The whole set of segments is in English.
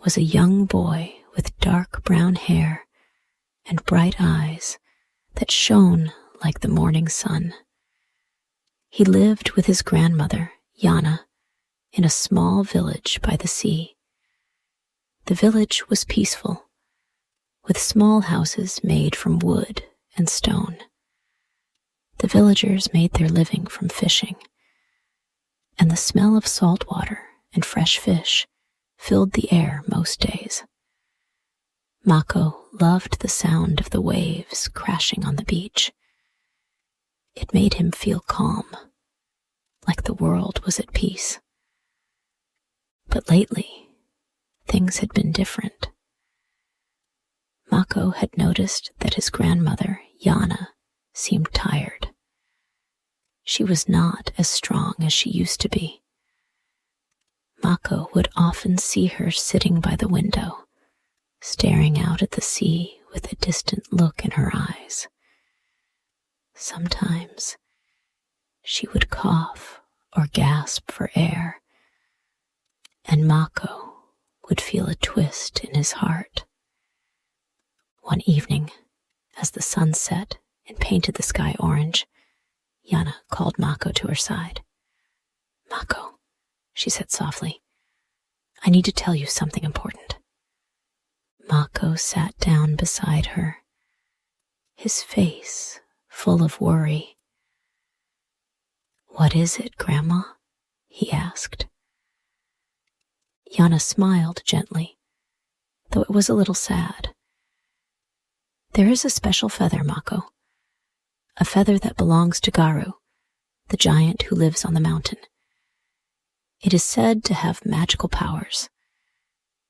was a young boy with dark brown hair and bright eyes that shone like the morning sun. He lived with his grandmother, Yana, in a small village by the sea. The village was peaceful, with small houses made from wood and stone. The villagers made their living from fishing, and the smell of salt water and fresh fish filled the air most days. Mako loved the sound of the waves crashing on the beach. It made him feel calm, like the world was at peace. But lately, things had been different. Mako had noticed that his grandmother, Yana, seemed tired. She was not as strong as she used to be. Mako would often see her sitting by the window, staring out at the sea with a distant look in her eyes. Sometimes she would cough or gasp for air, and Mako would feel a twist in his heart. One evening, as the sun set and painted the sky orange, Yana called Mako to her side. "Mako," she said softly, "I need to tell you something important." Mako sat down beside her, his face full of worry. "What is it, Grandma?" he asked. Yana smiled gently, though it was a little sad. "There is a special feather, Mako. A feather that belongs to Garu, the giant who lives on the mountain. It is said to have magical powers.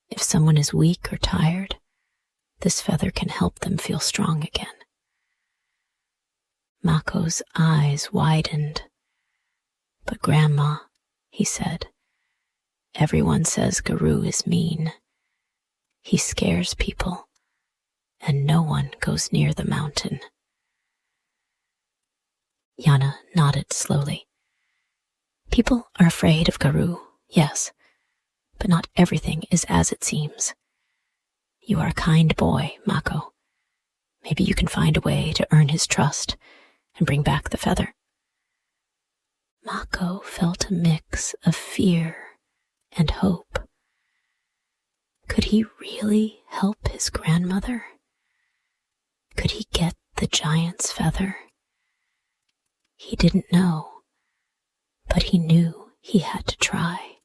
If someone is weak or tired, this feather can help them feel strong again." Mako's eyes widened. "But Grandma," he said, "everyone says Garu is mean. He scares people, and no one goes near the mountain." Yana nodded slowly. "People are afraid of Garu, yes, but not everything is as it seems. You are a kind boy, Mako. Maybe you can find a way to earn his trust and bring back the feather." Mako felt a mix of fear and hope. Could he really help his grandmother? Could he get the giant's feather? He didn't know, but he knew he had to try.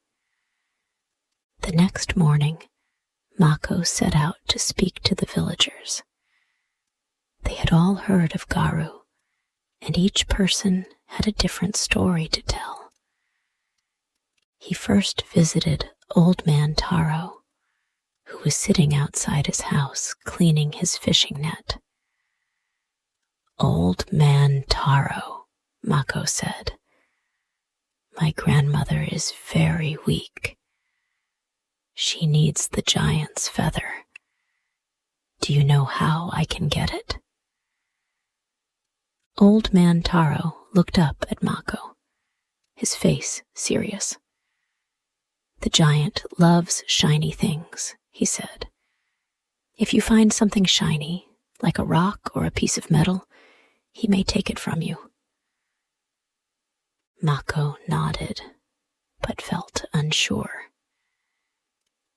The next morning, Mako set out to speak to the villagers. They had all heard of Garu, and each person had a different story to tell. He first visited Old Man Taro, who was sitting outside his house cleaning his fishing net. "Old Man Taro," Mako said, "my grandmother is very weak. She needs the giant's feather. Do you know how I can get it?" Old Man Taro looked up at Mako, his face serious. "The giant loves shiny things," he said. "If you find something shiny, like a rock or a piece of metal, he may take it from you." Mako nodded, but felt unsure.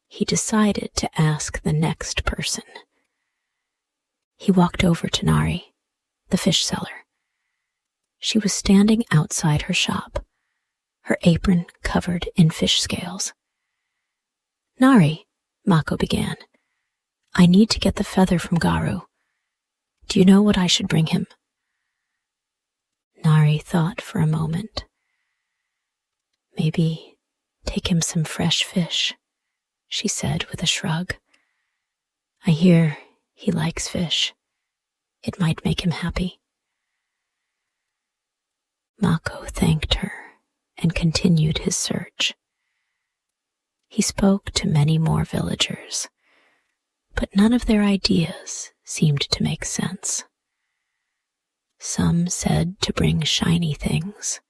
He decided to ask the next person. He walked over to Nari, the fish seller. She was standing outside her shop, her apron covered in fish scales. "Nari," Mako began, "I need to get the feather from Garu. Do you know what I should bring him?" Nari thought for a moment. "Maybe take him some fresh fish," she said with a shrug. "I hear he likes fish. It might make him happy." Mako thanked her and continued his search. He spoke to many more villagers, but none of their ideas seemed to make sense. Some said to bring shiny things.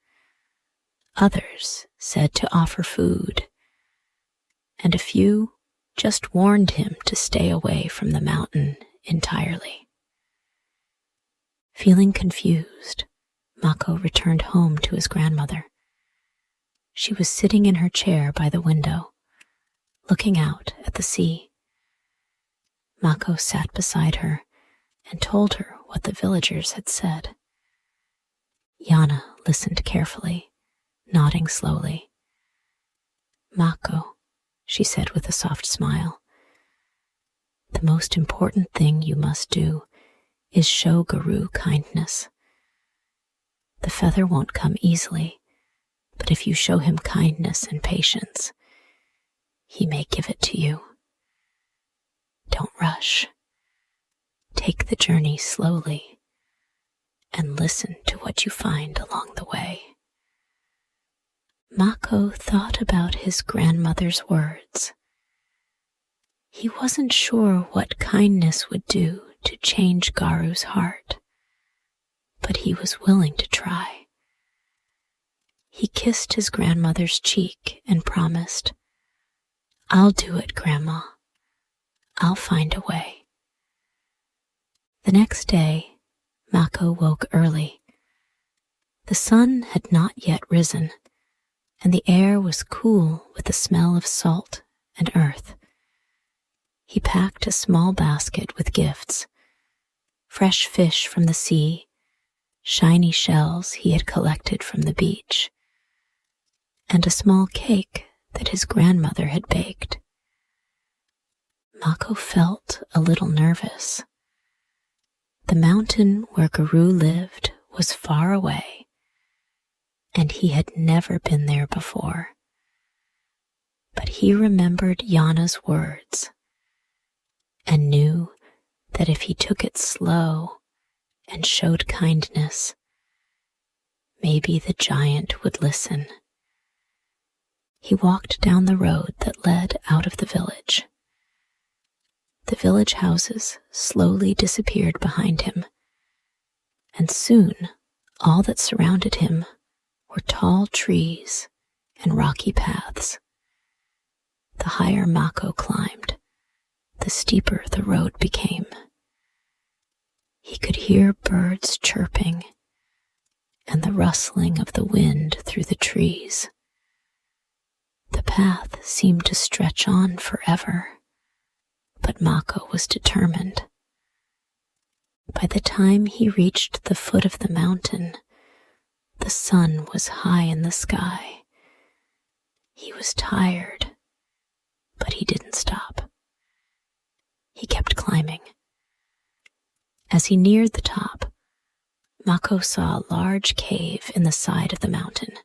Others said to offer food. And a few just warned him to stay away from the mountain entirely. Feeling confused, Mako returned home to his grandmother. She was sitting in her chair by the window, looking out at the sea. Mako sat beside her and told her what the villagers had said. Yana listened carefully, nodding slowly. "Mako," she said with a soft smile, "the most important thing you must do is show Guru kindness. The feather won't come easily, but if you show him kindness and patience, he may give it to you. Don't rush. Take the journey slowly and listen to what you find along the way." Mako thought about his grandmother's words. He wasn't sure what kindness would do to change Garu's heart, but he was willing to try. He kissed his grandmother's cheek and promised, "I'll do it, Grandma. I'll find a way." The next day, Mako woke early. The sun had not yet risen, and the air was cool with the smell of salt and earth. He packed a small basket with gifts: fresh fish from the sea, shiny shells he had collected from the beach, and a small cake that his grandmother had baked. Mako felt a little nervous. The mountain where Guru lived was far away, and he had never been there before. But he remembered Yana's words and knew that if he took it slow and showed kindness, maybe the giant would listen. He walked down the road that led out of the village. The village houses slowly disappeared behind him, and soon all that surrounded him were tall trees and rocky paths. The higher Mako climbed, the steeper the road became. He could hear birds chirping and the rustling of the wind through the trees. The path seemed to stretch on forever, but Mako was determined. By the time he reached the foot of the mountain, the sun was high in the sky. He was tired, but he didn't stop. He kept climbing. As he neared the top, Mako saw a large cave in the side of the mountain.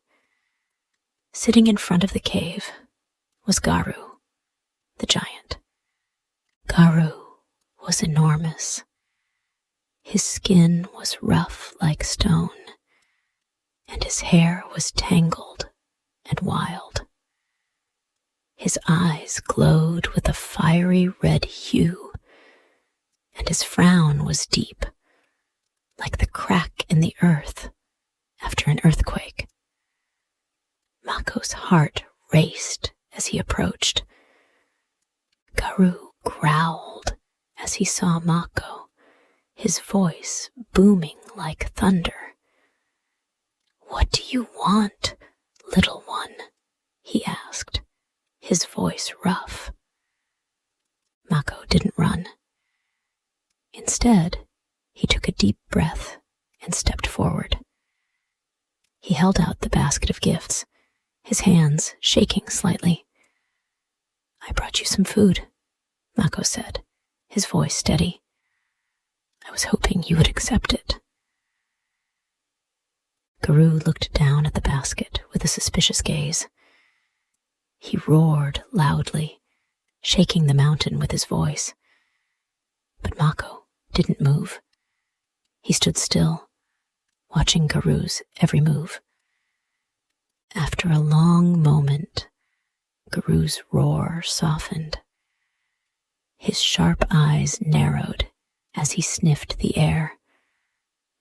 Sitting in front of the cave was Garu, the giant. Garu was enormous. His skin was rough like stone, and his hair was tangled and wild. His eyes glowed with a fiery red hue, and his frown was deep, like the crack in the earth after an earthquake. Mako's heart raced as he approached. Garu growled as he saw Mako, his voice booming like thunder. "What do you want, little one?" he asked, his voice rough. Mako didn't run. Instead, he took a deep breath and stepped forward. He held out the basket of gifts, his hands shaking slightly. "I brought you some food," Mako said, his voice steady. "I was hoping you would accept it." Guru looked down at the basket with a suspicious gaze. He roared loudly, shaking the mountain with his voice. But Mako didn't move. He stood still, watching Guru's every move. After a long moment, Guru's roar softened. His sharp eyes narrowed as he sniffed the air,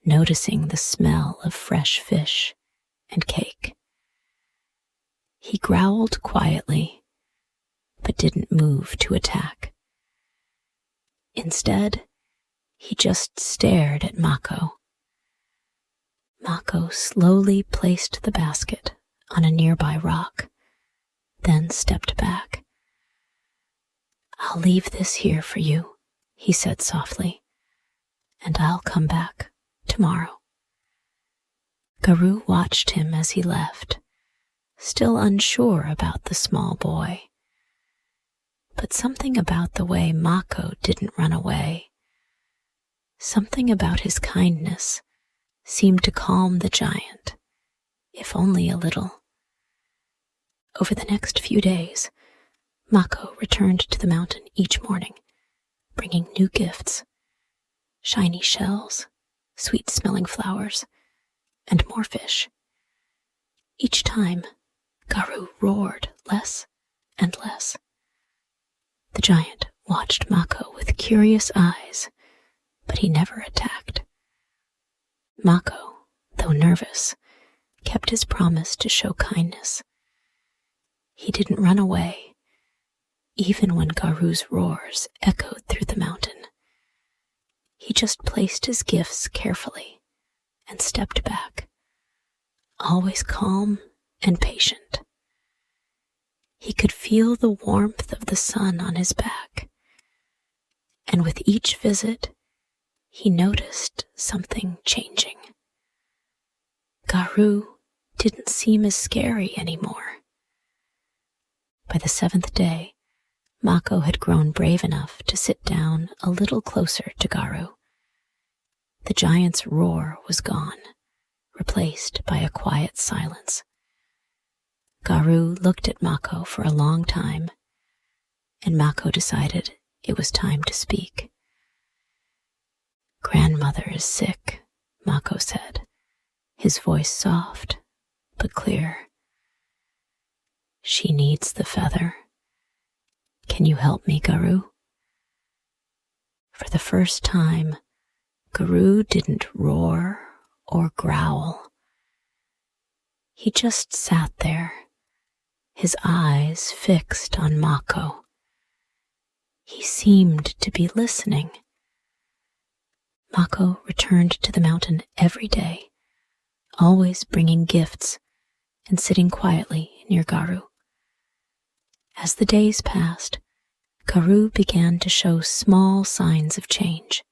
noticing the smell of fresh fish and cake. He growled quietly, but didn't move to attack. Instead, he just stared at Mako. Mako slowly placed the basket on a nearby rock, then stepped back. "I'll leave this here for you," he said softly, "and I'll come back tomorrow." Garou watched him as he left, still unsure about the small boy. But something about the way Mako didn't run away, something about his kindness, seemed to calm the giant, if only a little. Over the next few days, Mako returned to the mountain each morning, bringing new gifts: shiny shells, sweet-smelling flowers, and more fish. Each time, Garou roared less and less. The giant watched Mako with curious eyes, but he never attacked. Mako, though nervous, kept his promise to show kindness. He didn't run away, even when Garou's roars echoed through the mountain. He just placed his gifts carefully and stepped back, always calm and patient. He could feel the warmth of the sun on his back, and with each visit, he noticed something changing. Garou didn't seem as scary anymore. By the 7th day, Mako had grown brave enough to sit down a little closer to Garou. The giant's roar was gone, replaced by a quiet silence. Garou looked at Mako for a long time, and Mako decided it was time to speak. "Grandmother is sick," Mako said, his voice soft but clear. "She needs the feather. Can you help me, Garou?" For the first time, Garou didn't roar or growl. He just sat there, his eyes fixed on Mako. He seemed to be listening. Mako returned to the mountain every day, always bringing gifts and sitting quietly near Garou. As the days passed, Garou began to show small signs of change.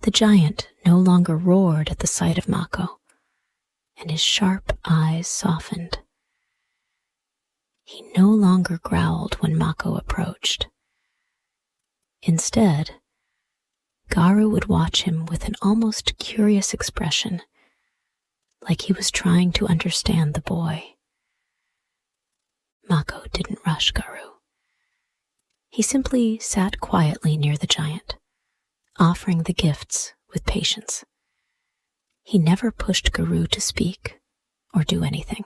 The giant no longer roared at the sight of Mako, and his sharp eyes softened. He no longer growled when Mako approached. Instead, Garou would watch him with an almost curious expression, like he was trying to understand the boy. Mako didn't rush Garou. He simply sat quietly near the giant, offering the gifts with patience. He never pushed Garou to speak or do anything.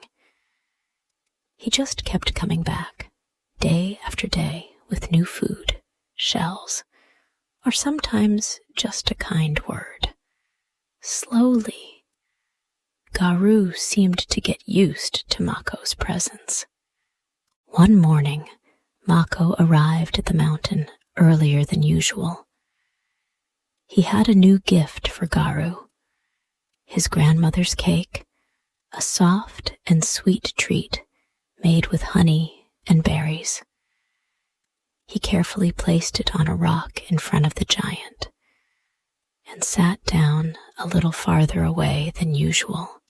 He just kept coming back, day after day, with new food, shells, or sometimes just a kind word. Slowly, Garou seemed to get used to Mako's presence. One morning, Mako arrived at the mountain earlier than usual. He had a new gift for Garou: his grandmother's cake, a soft and sweet treat made with honey and berries. He carefully placed it on a rock in front of the giant and sat down a little farther away than usual.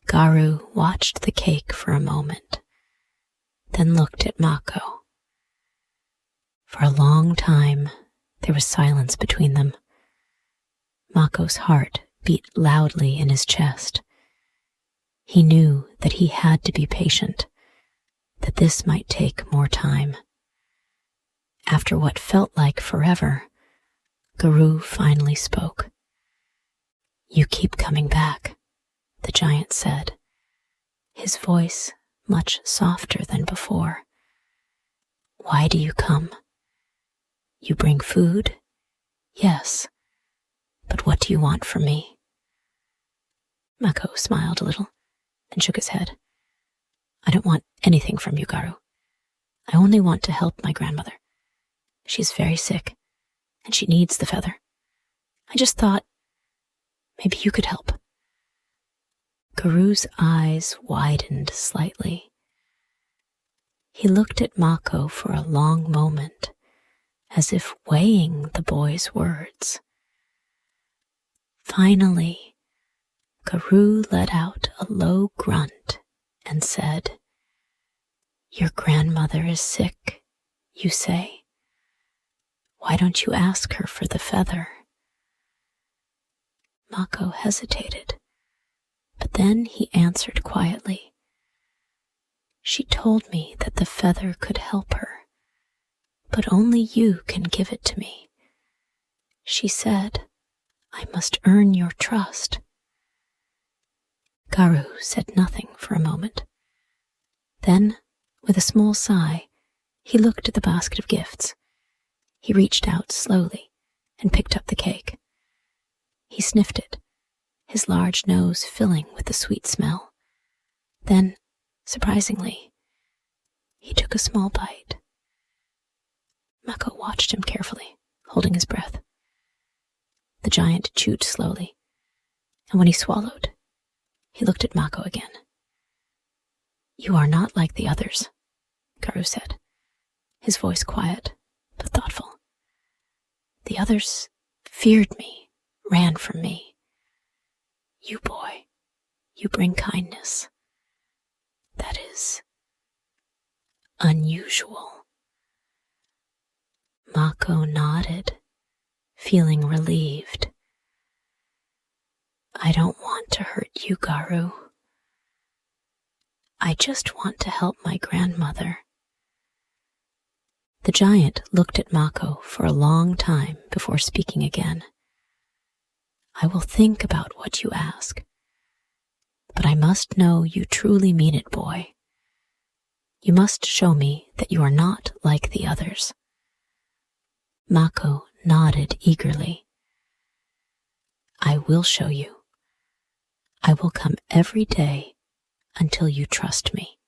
Garou watched the cake for a moment, then looked at Mako. For a long time, there was silence between them. Mako's heart beat loudly in his chest. He knew that he had to be patient, that this might take more time. After what felt like forever, Garou finally spoke. "You keep coming back," the giant said, his voice much softer than before. "Why do you come? You bring food? Yes. But what do you want from me?" Mako smiled a little, then shook his head. "I don't want anything from you, Garou. I only want to help my grandmother. She's very sick, and she needs the feather. I just thought maybe you could help." Garu's eyes widened slightly. He looked at Mako for a long moment, as if weighing the boy's words. Finally, Garu let out a low grunt and said, "Your grandmother is sick, you say? Why don't you ask her for the feather?" Mako hesitated, but then he answered quietly. "She told me that the feather could help her, but only you can give it to me. She said, I must earn your trust." Garu said nothing for a moment. Then, with a small sigh, he looked at the basket of gifts. He reached out slowly and picked up the cake. He sniffed it, his large nose filling with the sweet smell. Then, surprisingly, he took a small bite. Mako watched him carefully, holding his breath. The giant chewed slowly, and when he swallowed, he looked at Mako again. "You are not like the others," Garu said, his voice quiet but thoughtful. "The others feared me, ran from me. You, boy, you bring kindness. That is unusual." Mako nodded, feeling relieved. "I don't want to hurt you, Garu. I just want to help my grandmother." The giant looked at Mako for a long time before speaking again. "I will think about what you ask, but I must know you truly mean it, boy. You must show me that you are not like the others." Mako nodded eagerly. "I will show you. I will come every day until you trust me."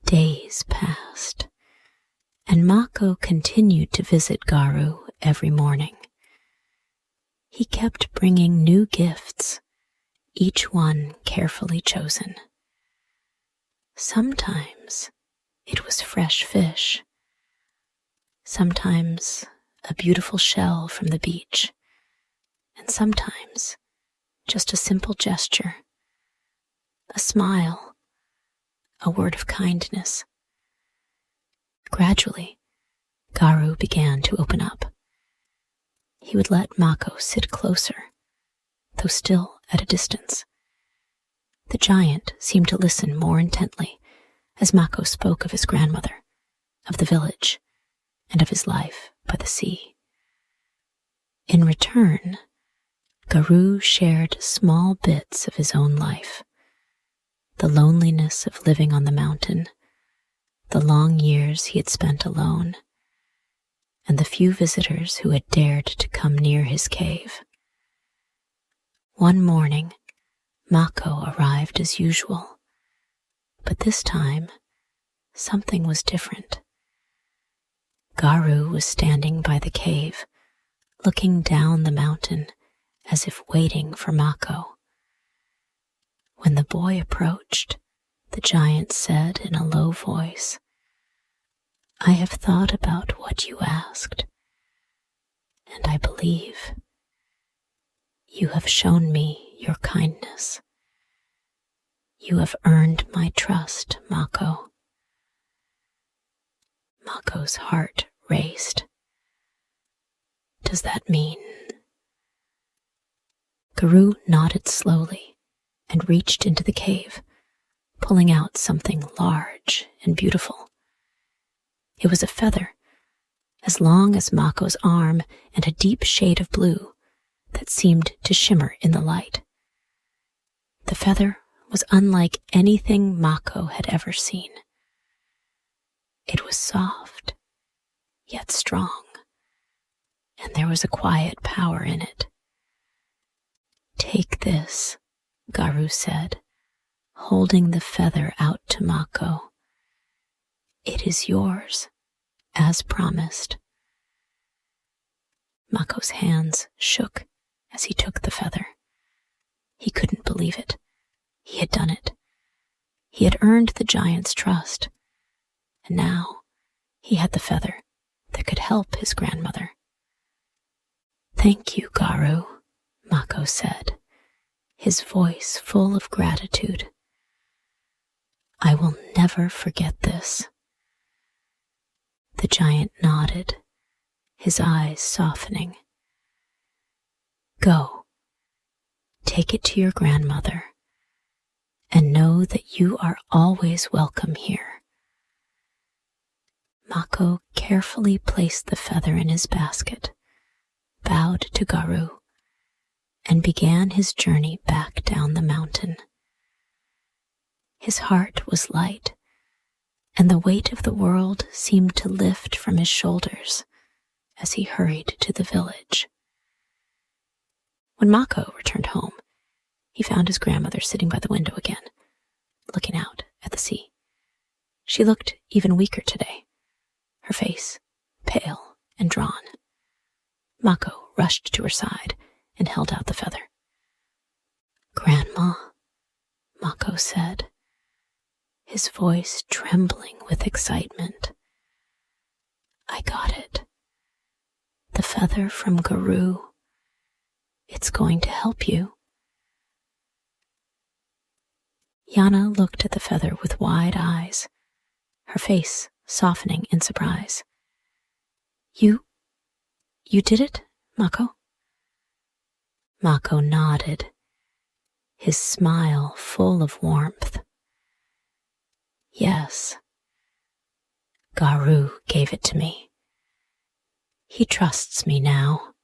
Days passed, and Mako continued to visit Garu every morning. He kept bringing new gifts, each one carefully chosen. Sometimes it was fresh fish, sometimes a beautiful shell from the beach, and sometimes just a simple gesture, a smile, a word of kindness. Gradually, Garu began to open up. He would let Mako sit closer, though still at a distance. The giant seemed to listen more intently as Mako spoke of his grandmother, of the village, and of his life by the sea. In return, Garu shared small bits of his own life, the loneliness of living on the mountain, the long years he had spent alone, and the few visitors who had dared to come near his cave. One morning, Mako arrived as usual, but this time, something was different. Garu was standing by the cave, looking down the mountain as if waiting for Mako. When the boy approached, the giant said in a low voice, "I have thought about what you asked, and I believe you have shown me your kindness. You have earned my trust, Mako." Mako's heart raced. "Does that mean?" Garu nodded slowly and reached into the cave, pulling out something large and beautiful. It was a feather, as long as Mako's arm and a deep shade of blue that seemed to shimmer in the light. The feather was unlike anything Mako had ever seen. It was soft, yet strong, and there was a quiet power in it. "Take this," Garu said, holding the feather out to Mako. It is yours, as promised. Mako's hands shook as he took the feather. He couldn't believe it. He had done it. He had earned the giant's trust, and now he had the feather that could help his grandmother. "Thank you, Garu," Mako said, his voice full of gratitude. "I will never forget this." The giant nodded, his eyes softening. "Go, take it to your grandmother, and know that you are always welcome here." Mako carefully placed the feather in his basket, bowed to Garu, and began his journey back down the mountain. His heart was light, and the weight of the world seemed to lift from his shoulders as he hurried to the village. When Mako returned home, he found his grandmother sitting by the window again, looking out at the sea. She looked even weaker today, her face pale and drawn. Mako rushed to her side and held out the feather. "Grandma," Mako said, his voice trembling with excitement. "I got it. The feather from Garu. It's going to help you." Yana looked at the feather with wide eyes, her face softening in surprise. You did it, Mako?" Mako nodded, his smile full of warmth. "Yes. Garu gave it to me. He trusts me now."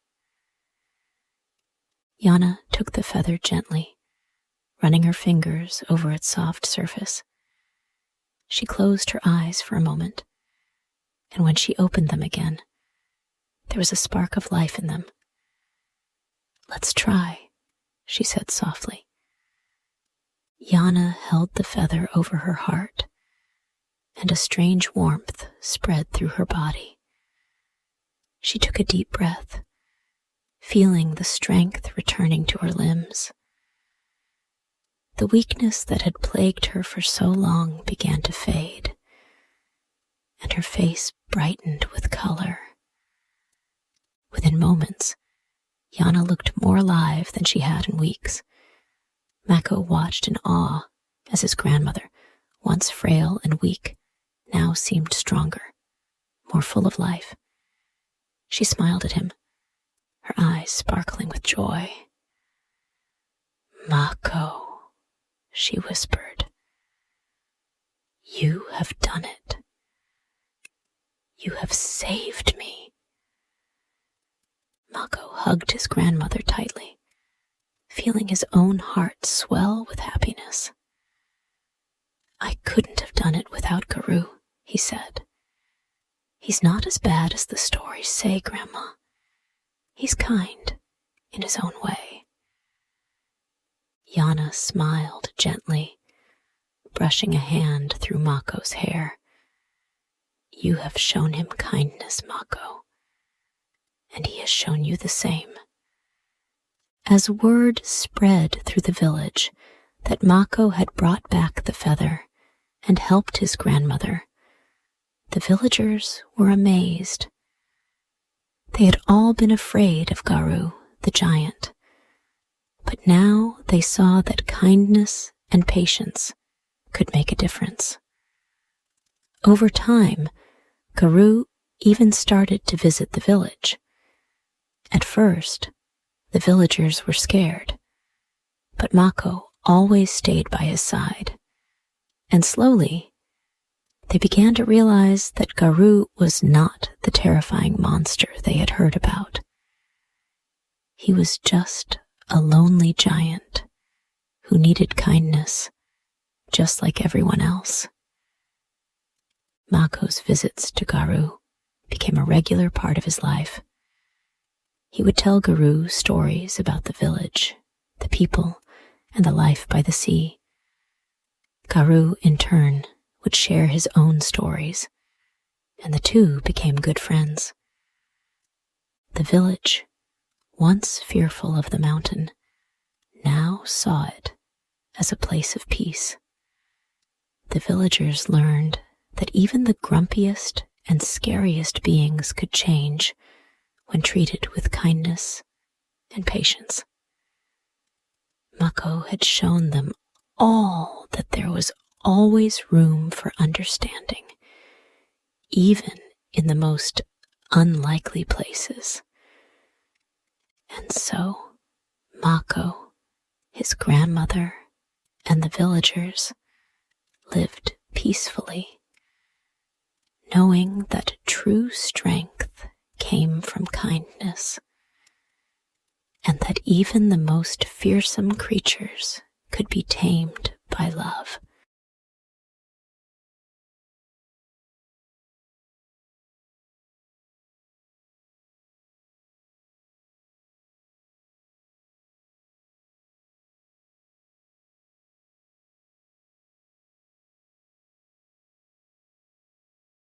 Yana took the feather gently, running her fingers over its soft surface. She closed her eyes for a moment, and when she opened them again, there was a spark of life in them. "Let's try," she said softly. Yana held the feather over her heart, and a strange warmth spread through her body. She took a deep breath, feeling the strength returning to her limbs. The weakness that had plagued her for so long began to fade, and her face brightened with color. Within moments, Yana looked more alive than she had in weeks. Mako watched in awe as his grandmother, once frail and weak, now seemed stronger, more full of life. She smiled at him, her eyes sparkling with joy. "Mako," she whispered, "you have done it. You have saved me." Mako hugged his grandmother tightly, feeling his own heart swell with happiness. "I couldn't have done it without Garu," he said. "He's not as bad as the stories say, Grandma. He's kind in his own way." Yana smiled gently, brushing a hand through Mako's hair. "You have shown him kindness, Mako, and he has shown you the same." As word spread through the village that Mako had brought back the feather and helped his grandmother, the villagers were amazed. They had all been afraid of Garu, the giant, but now they saw that kindness and patience could make a difference. Over time, Garu even started to visit the village. At first, the villagers were scared, but Mako always stayed by his side, and slowly, they began to realize that Garu was not the terrifying monster they had heard about. He was just a lonely giant who needed kindness, just like everyone else. Mako's visits to Garu became a regular part of his life. He would tell Garu stories about the village, the people, and the life by the sea. Garu, in turn, would share his own stories, and the two became good friends. The village, once fearful of the mountain, now saw it as a place of peace. The villagers learned that even the grumpiest and scariest beings could change when treated with kindness and patience. Mako had shown them all that there was always room for understanding, even in the most unlikely places. And so, Mako, his grandmother, and the villagers lived peacefully, knowing that true strength came from kindness, and that even the most fearsome creatures could be tamed by love.